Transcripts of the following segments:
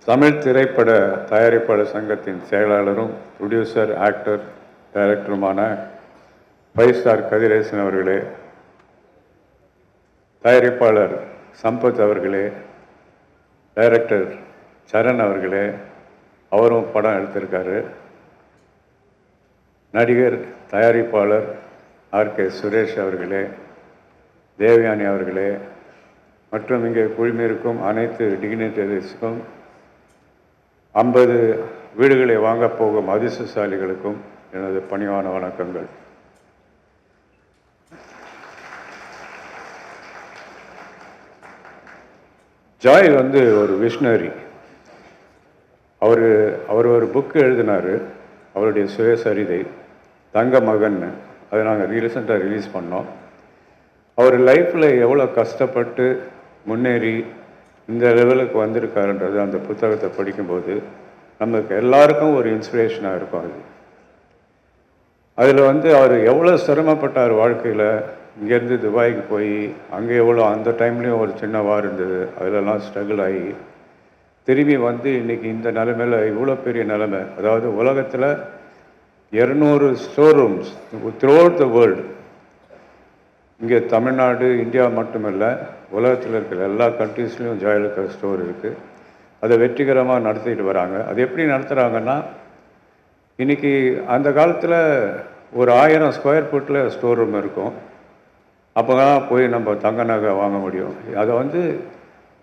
தமிழ் திரைப்பட தயாரிப்பாளர் சங்கத்தின் செயலாளரும் ப்ரொடியூசர், ஆக்டர், டைரக்டருமான 5 ஸ்டார் கதிரேசன் அவர்களே, தயாரிப்பாளர் சம்பத் அவர்களே, டைரக்டர் சரண் அவர்களே, அவரும் படம் எடுத்திருக்காரு. நடிகர், தயாரிப்பாளர் ஆர்.கே. சுரேஷ் அவர்களே, தேவயானி அவர்களே மற்றும் இங்கே குழுமியிருக்கும் அனைத்து டிக்னிட்டரிஸுக்கும் 50 வீடுகளை வாங்கப் போகும் அதிர்ஷ்டசாலிகளுக்கும் எனது பணிவான வணக்கங்கள். ஜாய் ஒரு விஷனரி. அவர் ஒரு புக்கு எழுதினார், அவருடைய சுயசரிதை தங்க மகன். அதை நாங்கள் ரீசெண்டாக ரிலீஸ் பண்ணோம். அவர் லைஃப்பில் எவ்வளோ கஷ்டப்பட்டு முன்னேறி இந்த லெவலுக்கு வந்திருக்காருன்றது அந்த புத்தகத்தை படிக்கும்போது நமக்கு எல்லாருக்கும் ஒரு இன்ஸ்பிரேஷனாக இருக்கும். அதில் அவர் எவ்வளோ சிரமப்பட்டார் வாழ்க்கையில். இங்கேருந்து துபாய்க்கு போய் அங்கே எவ்வளோ அந்த டைம்லேயும் ஒரு சின்ன வார் இருந்தது, அதிலெல்லாம் ஸ்ட்ரகிள் ஆகி திரும்பி இன்றைக்கி இந்த நிலைமையில் இவ்வளோ பெரிய நிலைமை. அதாவது உலகத்தில் 200 store rooms through out the world. இங்கே தமிழ்நாடு, இந்தியா மட்டுமில்லை, உலகத்தில் இருக்கிற எல்லா கண்ட்ரீஸ்லேயும் ஜாயலுக்கா ஸ்டோர் இருக்குது. அதை வெற்றிகரமாக நடத்திட்டு வராங்க. அது எப்படி நடத்துகிறாங்கன்னா, இன்றைக்கி அந்த காலத்தில் ஒரு 1000 ஸ்கொயர் ஃபீட்டில் ஸ்டோர் ரூம் இருக்கும். அப்போ தான் போய் நம்ம தங்க நகை வாங்க முடியும். அதை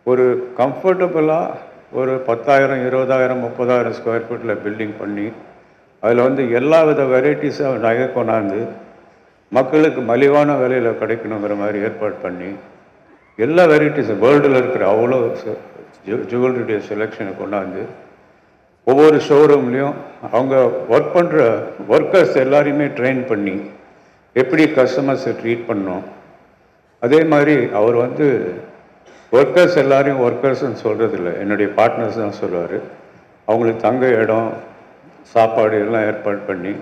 ஒரு கம்ஃபர்டபுளாக ஒரு 10,000, 20,000, 30,000 ஸ்கொயர் ஃபீட்டில் பில்டிங் பண்ணி அதில் எல்லா வித வெரைட்டிஸாக நகை கொண்டாந்து மக்களுக்கு மலிவான விலையில் கிடைக்கணுங்கிற மாதிரி ஏற்பாடு பண்ணி எல்லா வெரைட்டிஸும் வேர்ல்டில் இருக்கிற அவ்வளோ ஜுவல்லரியுடைய செலெக்ஷனை கொண்டாந்து ஒவ்வொரு ஷோரூம்லேயும் அவங்க ஒர்க் பண்ணுற ஒர்க்கர்ஸ் எல்லாரையுமே ட்ரெயின் பண்ணி எப்படி கஸ்டமர்ஸை ட்ரீட் பண்ணோம். அதே மாதிரி அவர் ஒர்க்கர்ஸ் எல்லாரையும் ஒர்க்கர்ஸ்ன்னு சொல்கிறதில்ல, என்னுடைய பார்ட்னர்ஸ் தான் சொல்லுவார். அவங்களுக்கு தங்க இடம், சாப்பாடு எல்லாம் ஏற்பாடு பண்ணி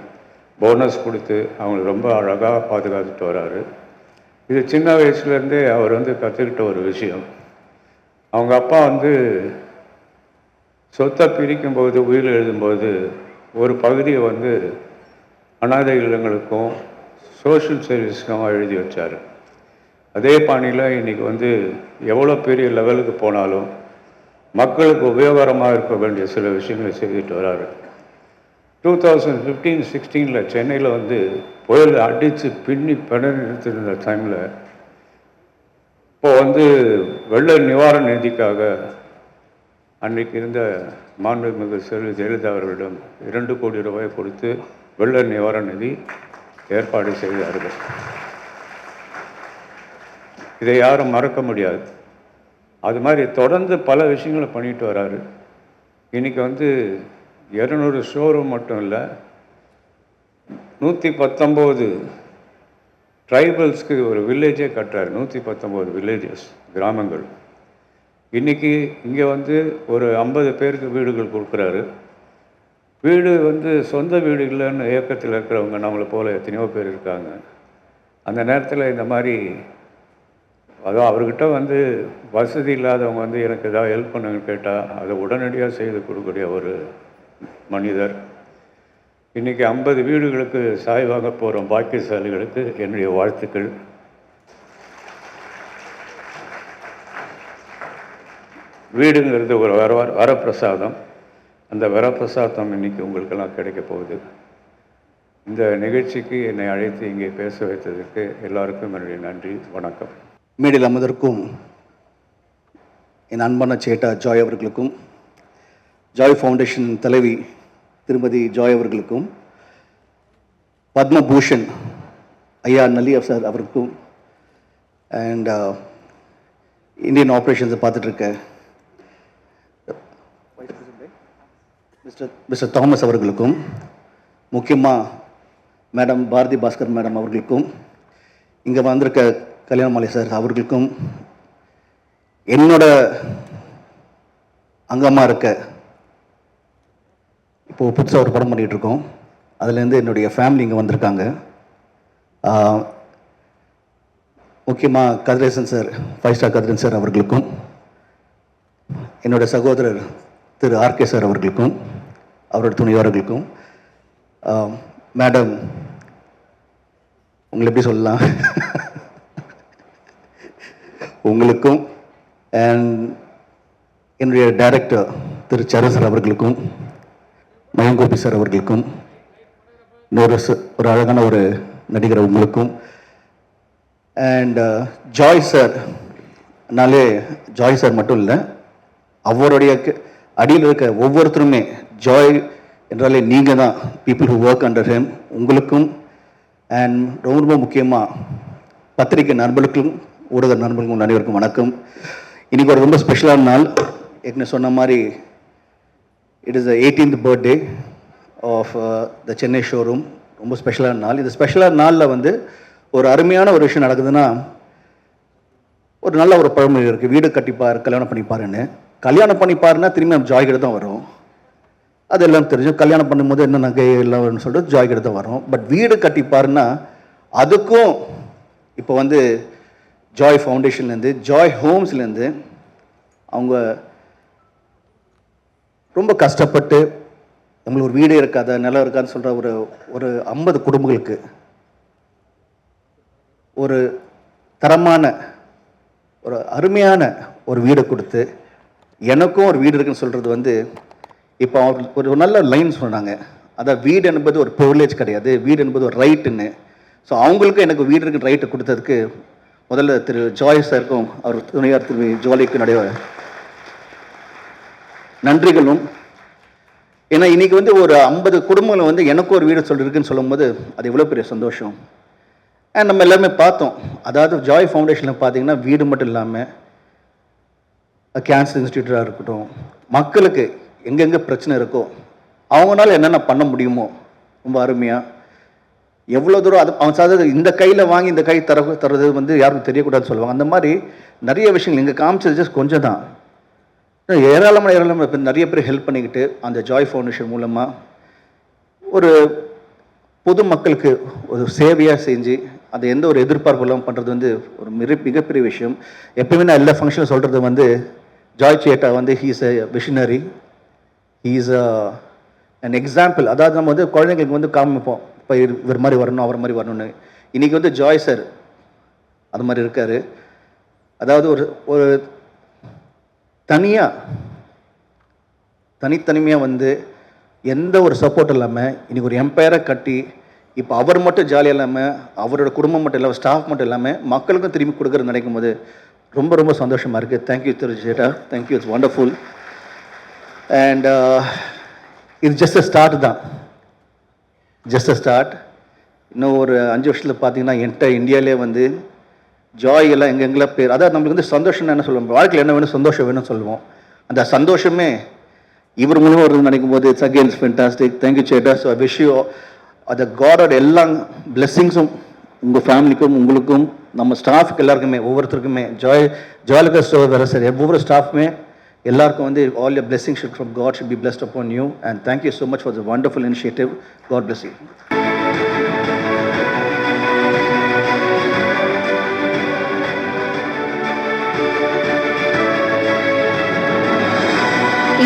போனஸ் கொடுத்து அவங்களுக்கு ரொம்ப அழகாக பாதுகாத்துட்டு வராரு. இது சின்ன வயசுலேருந்தே அவர் கற்றுக்கிட்ட ஒரு விஷயம். அவங்க அப்பா சொத்தை பிரிக்கும்போது, உயிர் எழுதும்போது ஒரு பகுதியை அனாதை இல்லங்களுக்கும் சோஷியல் சர்வீஸ்க்கும் எழுதி வச்சார். அதே பாணியில் இன்றைக்கி எவ்வளோ பெரிய லெவலுக்கு போனாலும் மக்களுக்கு உபயோகரமாக இருக்க வேண்டிய சில விஷயங்களை செய்துட்டு வராரு. 2015-16 சென்னையில் புயல் அடித்து பின்னி பிணறி நிறுத்திருந்த டைமில் இப்போது வெள்ள நிவாரண நிதிக்காக அன்றைக்கு இருந்த மாண்புமிகு செல்வி ஜெயலலிதா அவர்களிடம் 2 கோடி ரூபாய் கொடுத்து வெள்ள நிவாரண நிதி ஏற்பாடு செய்தார்கள். இதை யாரும் மறக்க முடியாது. அது மாதிரி தொடர்ந்து பல விஷயங்களை பண்ணிட்டு வராரு. இன்றைக்கி 200 ஷோரூம் மட்டும் இல்லை, 119 ட்ரைபல்ஸ்க்கு ஒரு வில்லேஜே கட்டுறாரு. 119 வில்லேஜஸ், கிராமங்கள். இன்றைக்கி இங்கே ஒரு 50 பேருக்கு வீடுகள் கொடுக்குறாரு. வீடு சொந்த வீடு இல்லைன்னு இயக்கத்தில் இருக்கிறவங்க நம்மளை போல் எத்தனையோ பேர் இருக்காங்க. அந்த நேரத்தில் இந்த மாதிரி அவர்கிட்ட வசதி இல்லாதவங்க எனக்கு ஏதாவது ஹெல்ப் பண்ணுங்கன்னு கேட்டால் அதை உடனடியாக செய்து கொடுக்கக்கூடிய ஒரு மனிதர். இன்றைக்கி 50 வீடுகளுக்கு சாய்வாக போகிற பாக்கியசாலிகளுக்கு என்னுடைய வாழ்த்துக்கள். வீடுங்கிறது ஒரு வரப்பிரசாதம். அந்த வரப்பிரசாதம் இன்றைக்கி உங்களுக்கெல்லாம் கிடைக்க போகுது. இந்த நிகழ்ச்சிக்கு என்னை அழைத்து இங்கே பேச வைத்ததற்கு எல்லாருக்கும் என்னுடைய நன்றி, வணக்கம். மேடையில் அமர்ந்திருக்கும் என் அன்பான சேட்டா ஜாய் அவர்களுக்கும், ஜாய் ஃபவுண்டேஷன் தலைவி திருமதி ஜாய் அவர்களுக்கும், பத்மபூஷன் ஐயா நல்லியா சார் அவருக்கும், அண்ட் இந்தியன் ஆப்ரேஷன்ஸை பார்த்துட்ருக்க மிஸ்டர் தாமஸ் அவர்களுக்கும், முக்கியமாக மேடம் பாரதி பாஸ்கர் மேடம் அவர்களுக்கும், இங்கே வந்திருக்க கல்யாணமாலை சார் அவர்களுக்கும், என்னோட அங்கமாக இருக்க இப்போது புதுசாக ஒரு படம் பண்ணிகிட்ருக்கோம், அதுலேருந்து என்னுடைய ஃபேமிலி இங்கே வந்திருக்காங்க. முக்கியமாக Kathiresan sir, 5 star Kathiresan sir அவர்களுக்கும், என்னோடய சகோதரர் திரு ஆர்கே சார் அவர்களுக்கும் அவரோட துணைவர்களுக்கும், மேடம் உங்களை எப்படி சொல்லலாம், உங்களுக்கும், அண்ட் என்னுடைய டைரக்டர் திரு சரண் சார் அவர்களுக்கும், மயங்கோபி சார் அவர்களுக்கும், ஒரு அழகான ஒரு நடிகர் உங்களுக்கும், அண்ட் ஜாய் சார் நாலே ஜாய் சார் மட்டும் இல்லை, அவருடைய அடியில் இருக்க ஒவ்வொருத்தருமே ஜாய் என்றாலே நீங்கள் தான், people who work under him, உங்களுக்கும், அண்ட் ரொம்ப ரொம்ப முக்கியமாக பத்திரிகை நண்பர்களுக்கும் ஊடக நண்பர்களுக்கும் அனைவருக்கும் வணக்கம். இன்றைக்கி ஒரு ரொம்ப ஸ்பெஷலான நாள். ஏற்கனவே சொன்ன மாதிரி it is the 18th birthday of the Chennai showroom. ரொம்ப ஸ்பெஷலான நாள். இந்த ஸ்பெஷலான நாளில் வந்து ஒரு அருமையான ஒரு விஷயம் நடக்குதுன்னா, ஒரு நல்ல ஒரு பழமொழி இருக்குது, வீடு கட்டிப்பார் கல்யாணம் பண்ணிப்பாருன்னு. கல்யாணம் பண்ணிப்பாருன்னா திரும்பி நம்ம ஜாய் கிட்ட தான் வரும். அது எல்லாம் தெரிஞ்சு கல்யாணம் பண்ணும்போது என்ன நகை எல்லாம் சொல்லிட்டு ஜாய் கிட்ட தான் வரும். பட் வீடு கட்டிப்பாருன்னா அதுக்கும் இப்போ வந்து ஜாய் ஃபவுண்டேஷன்லேருந்து, ஜாய் ஹோம்ஸ்லேருந்து அவங்க ரொம்ப கஷ்டப்பட்டு நம்மளுக்கு ஒரு வீடு இருக்காத நிலம் இருக்காதுன்னு சொல்கிற ஒரு 50 குடும்பங்களுக்கு ஒரு தரமான ஒரு அருமையான ஒரு வீடை கொடுத்து, எனக்கும் ஒரு வீடு இருக்குன்னு சொல்கிறது வந்து, இப்போ அவருக்கு ஒரு நல்ல லைன் சொன்னாங்க, அதான் வீடு என்பது ஒரு ப்ரிவிலேஜ் கிடையாது, வீடு என்பது ஒரு ரைட்டுன்னு. ஸோ அவங்களுக்கும் எனக்கு வீடு இருக்குன்னு ரைட்டை கொடுத்ததுக்கு முதல்ல திரு ஜாய் சாருக்கும் அவர் துணையார் திரு ஜோலிக்கும் நிறைய நன்றிகளும். ஏன்னா இன்றைக்கி வந்து ஒரு 50 குடும்பங்கள் வந்து எனக்கும் ஒரு வீடு சொல்லியிருக்குன்னு சொல்லும்போது அது எவ்வளோ பெரிய சந்தோஷம். அண்ட் நம்ம எல்லாருமே பார்த்தோம், அதாவது ஜாய் ஃபவுண்டேஷனில் பார்த்தீங்கன்னா வீடு மட்டும் இல்லாமல் கேன்சர் இன்ஸ்டியூட்டாக இருக்கட்டும், மக்களுக்கு எங்கெங்கே பிரச்சனை இருக்கோ அவங்களால என்னென்ன பண்ண முடியுமோ ரொம்ப அருமையாக எவ்வளோ தூரம் அது அவன் சாதாரண இந்த கையில் வாங்கி இந்த கை தர்றது வந்து யாருக்கும் தெரியக்கூடாதுன்னு சொல்லுவாங்க. அந்த மாதிரி நிறைய விஷயங்கள் இங்கே காமிச்சது ஜஸ்ட் கொஞ்சம் தான். ஏராளமான இப்போ நிறைய பேர் ஹெல்ப் பண்ணிக்கிட்டு அந்த ஜாய் ஃபவுண்டேஷன் மூலமாக ஒரு பொது மக்களுக்கு ஒரு சேவையாக செஞ்சு அதை எந்த ஒரு எதிர்பார்ப்பு இல்லாமல் பண்ணுறது வந்து ஒரு மிகப்பெரிய விஷயம். எப்பயுமே நான் எல்லா ஃபங்க்ஷனும் சொல்கிறது வந்து, ஜாய் சேட்டா வந்து he is a visionary, he is an example. அதாவது நம்ம வந்து குழந்தைங்களுக்கு வந்து காமிப்போம், இப்போ இவர் மாதிரி வரணும் அவர் மாதிரி வரணும்னு. இன்றைக்கி வந்து ஜாய் சார் அது மாதிரி இருக்கார். அதாவது ஒரு தனித்தனிமையாக வந்து எந்த ஒரு சப்போர்ட் இல்லாமல் இன்றைக்கி ஒரு எம்பையரை கட்டி, இப்போ அவர் மட்டும் ஜாலியாக இல்லாமல் அவரோட குடும்பம் மட்டும் இல்லாமல் ஸ்டாஃப் மட்டும் இல்லாமல் மக்களுக்கும் திரும்பி கொடுக்குறது நினைக்கும் போது ரொம்ப ரொம்ப சந்தோஷமாக இருக்குது. Thank you Thiru ஜேட்டா, thank you, it's wonderful. And இது ஜஸ்ட் அ ஸ்டார்ட் தான், ஜஸ்ட் அ ஸ்டார்ட். இன்னும் ஒரு 5 வருஷத்தில் பார்த்தீங்கன்னா இந்தியாவிலே வந்து ஜாய் எல்லாம் எங்கெங்கெல்லாம் பேர், அதாவது நம்மளுக்கு வந்து சந்தோஷம்னு என்ன சொல்லுவோம், வாழ்க்கையில் என்ன வேணும், சந்தோஷம் வேணும்னு சொல்லுவோம். அந்த சந்தோஷமே இவர் மூலமாக வருதுன்னு நினைக்கும் போது இட்ஸ் அகெயின் ஃபென்டாஸ்டிக். தேங்க்யூ சேட்டா. ஸோ ஐ விஷ் யூ அந்த காடோட எல்லா பிளெஸ்ஸிங்ஸும் உங்கள் ஃபேமிலிக்கும் உங்களுக்கும் நம்ம ஸ்டாஃப்க்கு எல்லாருக்குமே ஒவ்வொருத்தருக்குமே ஜாலிகா ஸ்டோர் வேறு சரி ஒவ்வொரு ஸ்டாஃப்மே எல்லாருக்கும் வந்து all your blessing should from God should be blessed upon you. And thank you so much for the wonderful initiative. God bless you.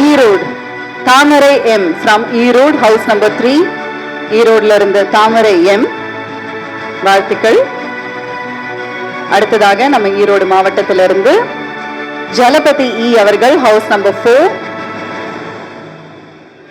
Erode Thamarai M from Erode, house number 3, ஈரோடுல இருந்து தாமரை எம், வாழ்த்துக்கள். அடுத்ததாக நம்ம ஈரோடு மாவட்டத்திலிருந்து ஜலபதி இ அவர்கள், ஹவுஸ் நம்பர் 4,